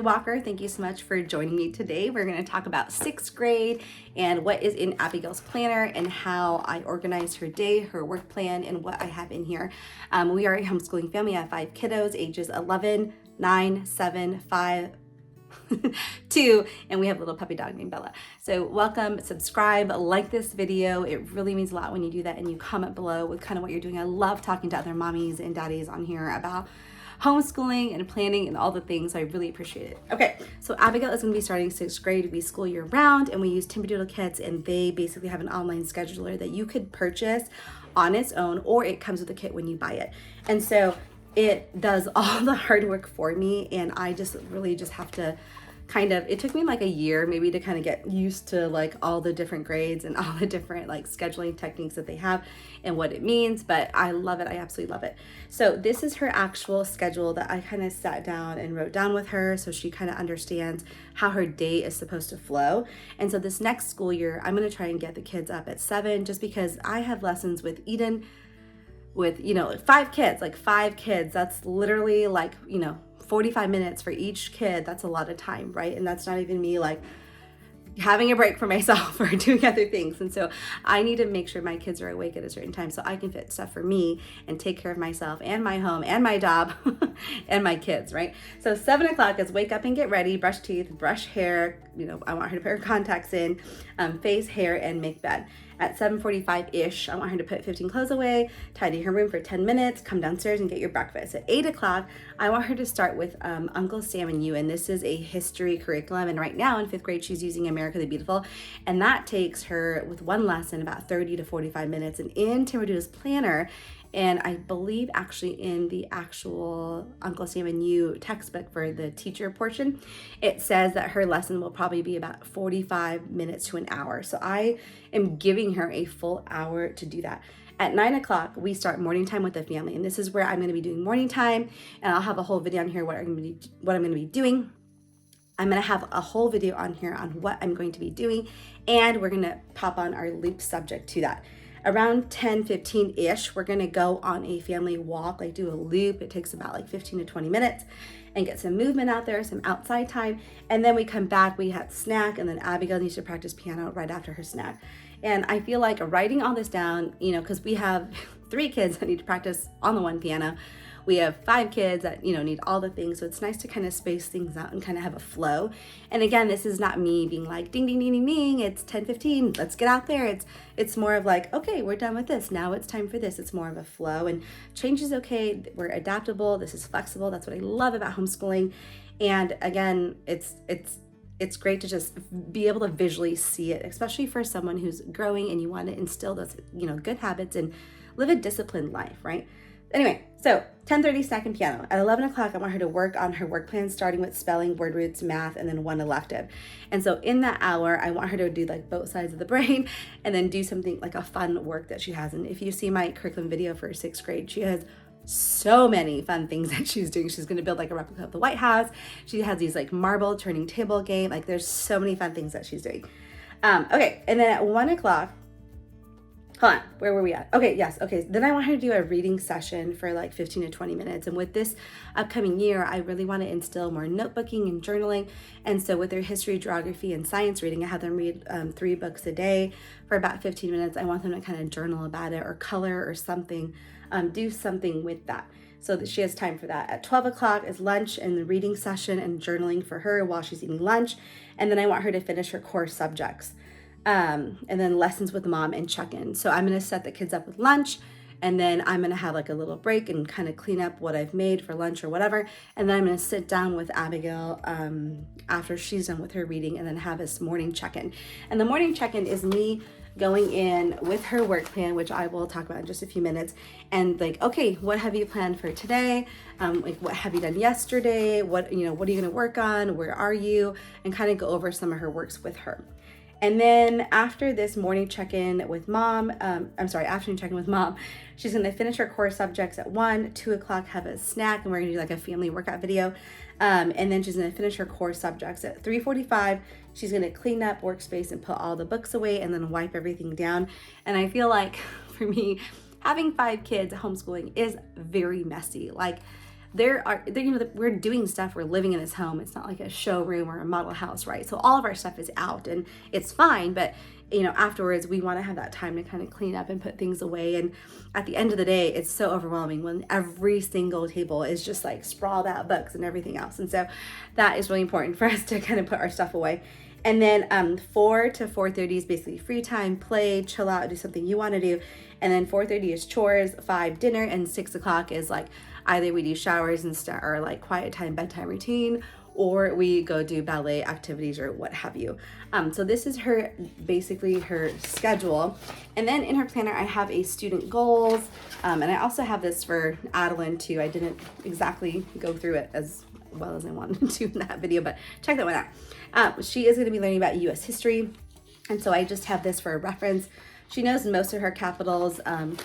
Walker. Thank you so much for joining me today. We're going to talk about 6th grade and what is in Abigail's planner and how I organize her day, her work plan, and what I have in here. We are a homeschooling family. I have 5 kiddos, ages 11, 9, 7, 5, 2, and we have a little puppy dog named Bella. So welcome, subscribe, like this video. It really means a lot when you do that, and you comment below with kind of what you're doing. I love talking to other mommies and daddies on here about homeschooling and planning and all the things. So I really appreciate it. Okay, so Abigail is going to be starting 6th grade. We school year round, and we use Timberdoodle kits, and they basically have an online scheduler that you could purchase on its own, or it comes with a kit when you buy it. And so it does all the hard work for me, and I just really just have to it took me like a year maybe to kind of get used to like all the different grades and all the different like scheduling techniques that they have and what it means, but I love it. I absolutely love it. So this is her actual schedule that I kind of sat down and wrote down with her so she kind of understands how her day is supposed to flow. And so this next school year, I'm going to try and get the kids up at 7 just because I have lessons with Eden with, 5 kids. That's literally 45 minutes for each kid. That's a lot of time, right? And that's not even me like having a break for myself or doing other things. And so I need to make sure my kids are awake at a certain time so I can fit stuff for me and take care of myself and my home and my job and my kids, right? So 7 o'clock is wake up and get ready, brush teeth, brush hair. I want her to put her contacts in, face, hair, and make bed. At 7:45-ish, I want her to put 15 clothes away, tidy her room for 10 minutes, come downstairs and get your breakfast. At 8 o'clock, I want her to start with Uncle Sam and You, and this is a history curriculum. And right now in 5th grade, she's using America the Beautiful, and that takes her with one lesson about 30 to 45 minutes. And in Timberdoodle's planner, and I believe actually in the actual Uncle Sam and You textbook for the teacher portion, it says that her lesson will probably be about 45 minutes to an hour. So I am giving her a full hour to do that. At 9 o'clock, we start morning time with the family. And this is where I'm going to be doing morning time. And I'll have a whole video on here what I'm going to be doing. I'm going to have a whole video on here on what I'm going to be doing. And we're going to pop on our loop subject to that. Around 10:15-ish, we're gonna go on a family walk, like do a loop. It takes about 15 to 20 minutes and get some movement out there, some outside time. And then we come back, we have snack, and then Abigail needs to practice piano right after her snack. And I feel like writing all this down, because we have 3 kids that need to practice on the one piano. We have 5 kids that, need all the things. So it's nice to kind of space things out and kind of have a flow. And again, this is not me being like, ding, ding, ding, ding, ding. It's 10:15. Let's get out there. It's more of like, okay, we're done with this. Now it's time for this. It's more of a flow, and change is okay. We're adaptable. This is flexible. That's what I love about homeschooling. And again, it's great to just be able to visually see it, especially for someone who's growing and you want to instill those, good habits and live a disciplined life, right? Anyway, so 10:30 second piano. At 11 o'clock, I want her to work on her work plan, starting with spelling, word roots, math, and then one elective. And so in that hour, I want her to do both sides of the brain and then do something like a fun work that she has. And if you see my curriculum video for 6th grade, she has so many fun things that she's doing. She's going to build a replica of the White House. She has these marble turning table game. There's so many fun things that she's doing. Okay, and then at 1 o'clock, hold on, where were we at? Okay, yes, okay. Then I want her to do a reading session for 15 to 20 minutes. And with this upcoming year, I really want to instill more notebooking and journaling. And so with their history, geography, and science reading, I have them read 3 books a day for about 15 minutes. I want them to kind of journal about it or color or something, do something with that so that she has time for that. At 12 o'clock is lunch and the reading session and journaling for her while she's eating lunch. And then I want her to finish her core subjects. And then lessons with mom and check-in. So I'm going to set the kids up with lunch, and then I'm going to have a little break and kind of clean up what I've made for lunch or whatever. And then I'm going to sit down with Abigail after she's done with her reading and then have this morning check-in. And the morning check-in is me going in with her work plan, which I will talk about in just a few minutes, and okay, what have you planned for today? What have you done yesterday? What are you going to work on? Where are you? And kind of go over some of her works with her. And then after this morning check-in with mom, afternoon check-in with mom, she's going to finish her core subjects at 1, 2 o'clock, have a snack, and we're going to do a family workout video. And then she's going to finish her core subjects at 3:45. She's going to clean up workspace and put all the books away and then wipe everything down. And I feel like for me, having 5 kids homeschooling is very messy. we're doing stuff, we're living in this home. It's not like a showroom or a model house, right? So all of our stuff is out and it's fine, but afterwards we want to have that time to kind of clean up and put things away. And at the end of the day, it's so overwhelming when every single table is just like sprawled out books and everything else. And so that is really important for us to kind of put our stuff away. And then 4 to 4:30 is basically free time, play, chill out, do something you want to do. And then 4:30 is chores, 5 dinner, and 6 o'clock is like either we do showers and start our like quiet time, bedtime routine, or we go do ballet activities or what have you. So this is basically her schedule. And then in her planner, I have a student goals. And I also have this for Adeline too. I didn't exactly go through it as well as I wanted to in that video, but check that one out. She is going to be learning about US history. And so I just have this for a reference. She knows most of her capitals.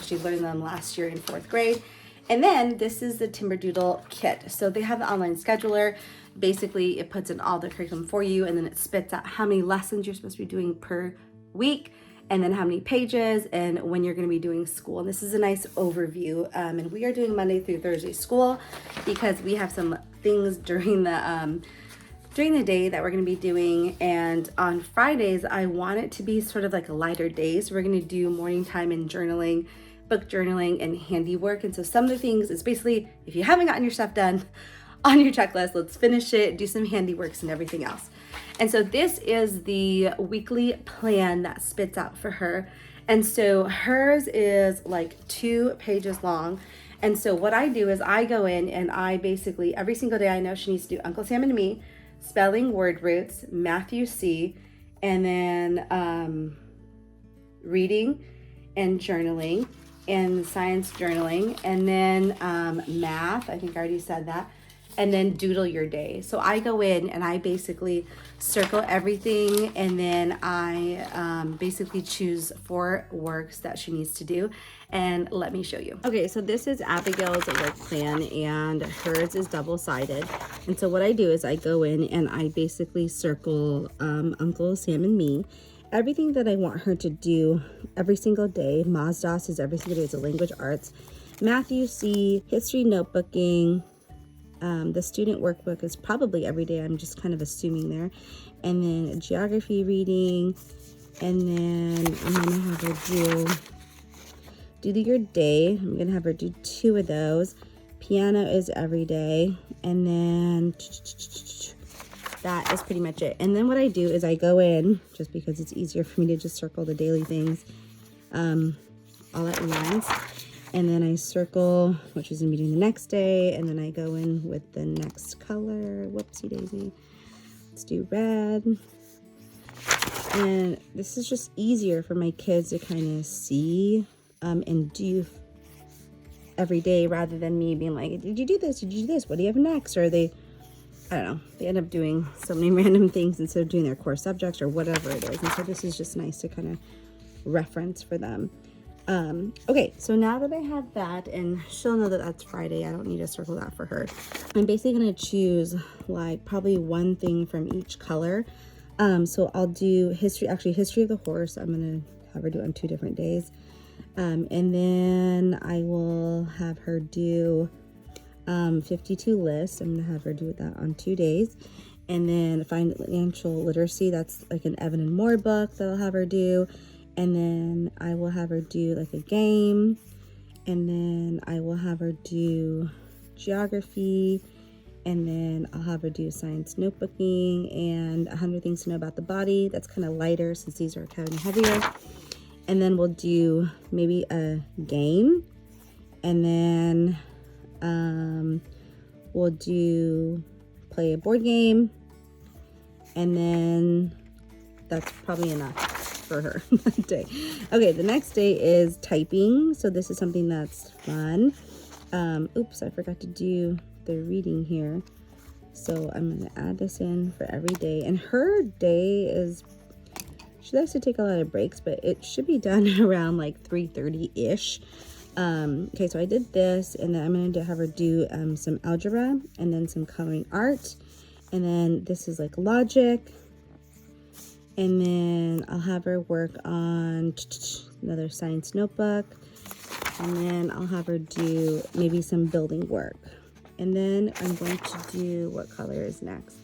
She learned them last year in 4th grade. And then this is the Timberdoodle kit. So they have the online scheduler. Basically, it puts in all the curriculum for you, and then it spits out how many lessons you're supposed to be doing per week, and then how many pages, and when you're going to be doing school. And this is a nice overview. And we are doing Monday through Thursday school because we have some things during the day that we're going to be doing. And on Fridays, I want it to be sort of like a lighter day. So we're going to do morning time and journaling, book journaling, and handiwork. And so some of the things is basically, if you haven't gotten your stuff done on your checklist, let's finish it, do some handiworks and everything else. And so this is the weekly plan that spits out for her. And so hers is like 2 pages long. And so what I do is I go in and I basically, every single day I know she needs to do Uncle Sam and Me, spelling word roots, Matthew C, and then reading and journaling and science journaling, and then math, I think I already said that, and then doodle your day. So I go in and I basically circle everything, and then I basically choose 4 works that she needs to do. And let me show you. Okay, so this is Abigail's work plan, and hers is double-sided. And so what I do is I go in and I basically circle Uncle Sam and Me, everything that I want her to do every single day. Mazdas is every single day. It's a language arts. Matthew C, history notebooking. The student workbook is probably every day. I'm just kind of assuming there. And then geography reading. And then I'm going to have her do your day. I'm going to have her do 2 of those. Piano is every day. And then that is pretty much it. And then what I do is I go in, just because it's easier for me to just circle the daily things all at once. And then I circle, which is going to be doing the next day. And then I go in with the next color. Whoopsie daisy. Let's do red. And this is just easier for my kids to kind of see and do every day, rather than me being like, did you do this? Did you do this? What do you have next? Or they end up doing so many random things instead of doing their core subjects or whatever it is. And so this is just nice to kind of reference for them. Okay, so now that I have that, and she'll know that that's Friday, I don't need to circle that for her. I'm basically going to choose like probably 1 thing from each color. So I'll do history of the horse. I'm going to have her do on 2 different days. And then I will have her do 52 lists. I'm going to have her do that on 2 days. And then financial literacy, that's like an Evan and Moore book that I'll have her do. And then I will have her do like a game. And then I will have her do geography. And then I'll have her do science notebooking and 100 things to know about the body. That's kind of lighter since these are kind of heavier. And then we'll do maybe a game. And then we'll play a board game. And then that's probably enough for her that day. Okay, the next day is typing. So this is something that's fun. Oops, I forgot to do the reading here. So I'm going to add this in for every day. And her day is, she likes to take a lot of breaks, but it should be done around like 3:30-ish. Okay, so I did this, and then I'm going to have her do some algebra and then some coloring art. And then this is like logic. And then I'll have her work on another science notebook. And then I'll have her do maybe some building work. And then I'm going to do, what color is next?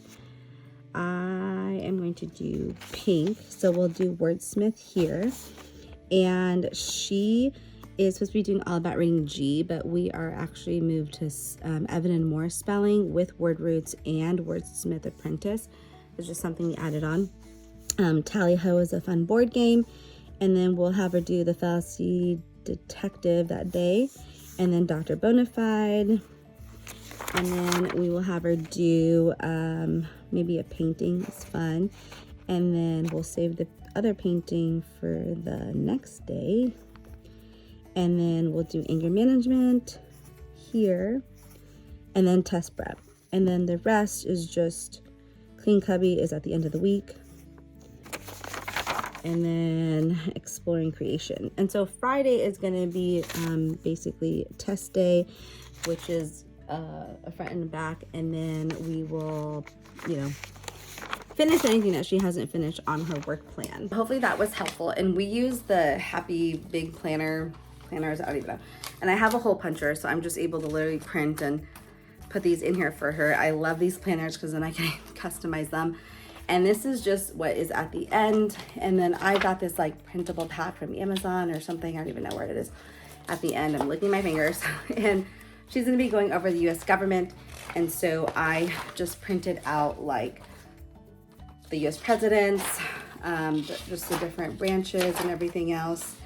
I am going to do pink. So we'll do wordsmith here. And she is supposed to be doing all about reading G, but we are actually moved to Evan and Moore spelling with word roots and wordsmith apprentice. It's just something we added on. Tally Ho is a fun board game. And then we'll have her do the fallacy detective that day. And then Dr. Bonafide. And then we will have her do maybe a painting. It's fun. And then we'll save the other painting for the next day. And then we'll do anger management here. And then test prep. And then the rest is just clean cubby is at the end of the week. And then exploring creation. And so Friday is going to be basically test day, which is a front and a back. And then we will, finish anything that she hasn't finished on her work plan. Hopefully that was helpful. And we use the Happy Big planners, I don't even know. And I have a hole puncher, so I'm just able to literally print and put these in here for her. I love these planners because then I can customize them. And this is just what is at the end. And then I got this like printable pad from Amazon or something. I don't even know where it is at the end. I'm licking my fingers. And she's gonna be going over the US government. And so I just printed out like the US presidents, just the different branches and everything else,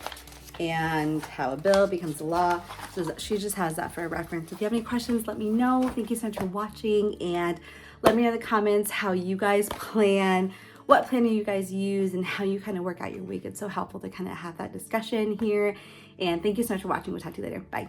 and how a bill becomes a law. So she just has that for a reference. If you have any questions, let me know. Thank you so much for watching, and let me know in the comments how you guys plan, what planner you guys use, and how you kind of work out your week. It's so helpful to kind of have that discussion here. And thank you so much for watching. We'll talk to you later. Bye.